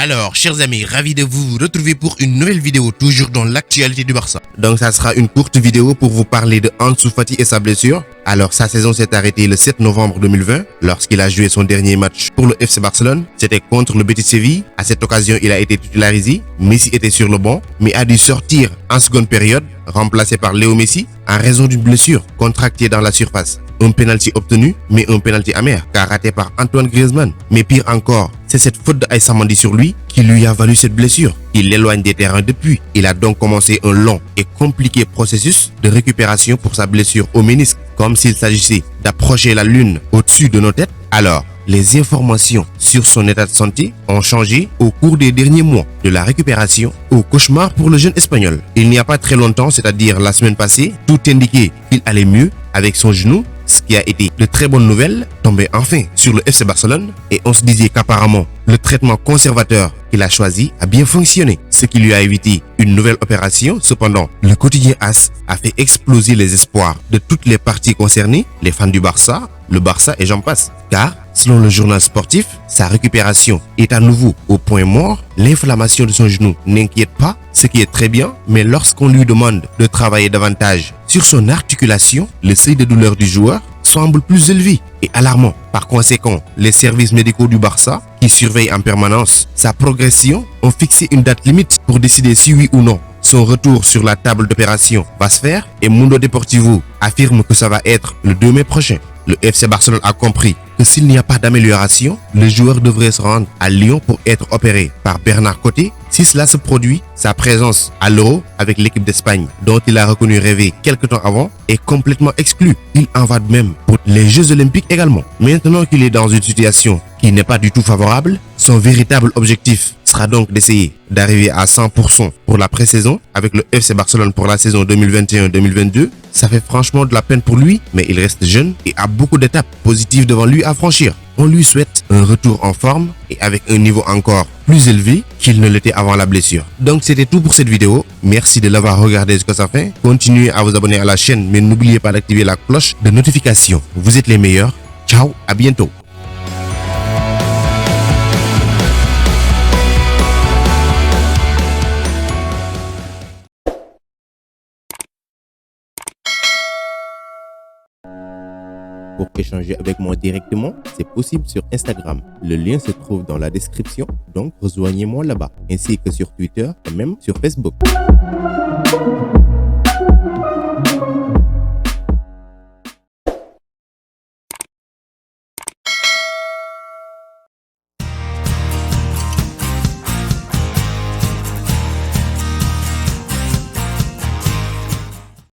Alors, chers amis, ravi de vous retrouver pour une nouvelle vidéo, toujours dans l'actualité du Barça. Donc, ça sera une courte vidéo pour vous parler de Ansu Fati et sa blessure. Alors, sa saison s'est arrêtée le 7 novembre 2020, lorsqu'il a joué son dernier match pour le FC Barcelone. C'était contre le Betis Séville. À cette occasion, il a été titularisé. Messi était sur le banc, mais a dû sortir en seconde période, remplacé par Léo Messi, en raison d'une blessure contractée dans la surface. Un penalty obtenu, mais un penalty amer, car raté par Antoine Griezmann. Mais pire encore, c'est cette faute de Aïssa Mandi sur lui qui lui a valu cette blessure. Il l'éloigne des terrains depuis. Il a donc commencé un long et compliqué processus de récupération pour sa blessure au ménisque, comme s'il s'agissait d'approcher la lune au-dessus de nos têtes. Alors, les informations sur son état de santé ont changé au cours des derniers mois, de la récupération au cauchemar pour le jeune espagnol. Il n'y a pas très longtemps, c'est-à-dire la semaine passée, tout indiquait qu'il allait mieux avec son genou, ce qui a été de très bonnes nouvelles, tombées enfin sur le FC Barcelone, et on se disait qu'apparemment, le traitement conservateur qu'il a choisi a bien fonctionné, ce qui lui a évité une nouvelle opération. Cependant, le quotidien AS a fait exploser les espoirs de toutes les parties concernées, les fans du Barça, le Barça et j'en passe. Car, selon le journal sportif, sa récupération est à nouveau au point mort. L'inflammation de son genou n'inquiète pas, ce qui est très bien, mais lorsqu'on lui demande de travailler davantage sur son articulation, le seuil de douleur du joueur semble plus élevé et alarmant. Par conséquent, les services médicaux du Barça, qui surveillent en permanence sa progression, ont fixé une date limite pour décider si oui ou non son retour sur la table d'opération va se faire, et Mundo Deportivo affirme que ça va être le 2 mai prochain. Le FC Barcelone a compris que s'il n'y a pas d'amélioration, le joueur devrait se rendre à Lyon pour être opéré par Bernard Coté. Si cela se produit, sa présence à l'Euro avec l'équipe d'Espagne, dont il a reconnu rêver quelque temps avant, est complètement exclue. Il en va de même pour les Jeux Olympiques également. Maintenant qu'il est dans une situation qui n'est pas du tout favorable, son véritable objectif sera donc d'essayer d'arriver à 100% pour la pré-saison avec le FC Barcelone pour la saison 2021-2022. Ça fait franchement de la peine pour lui, mais il reste jeune et a beaucoup d'étapes positives devant lui à franchir. On lui souhaite un retour en forme et avec un niveau encore plus élevé qu'il ne l'était avant la blessure. Donc c'était tout pour cette vidéo. Merci de l'avoir regardé jusqu'à sa fin. Continuez à vous abonner à la chaîne, mais n'oubliez pas d'activer la cloche de notification. Vous êtes les meilleurs. Ciao, à bientôt. Pour échanger avec moi directement, c'est possible sur Instagram. Le lien se trouve dans la description, donc rejoignez-moi là-bas, ainsi que sur Twitter et même sur Facebook.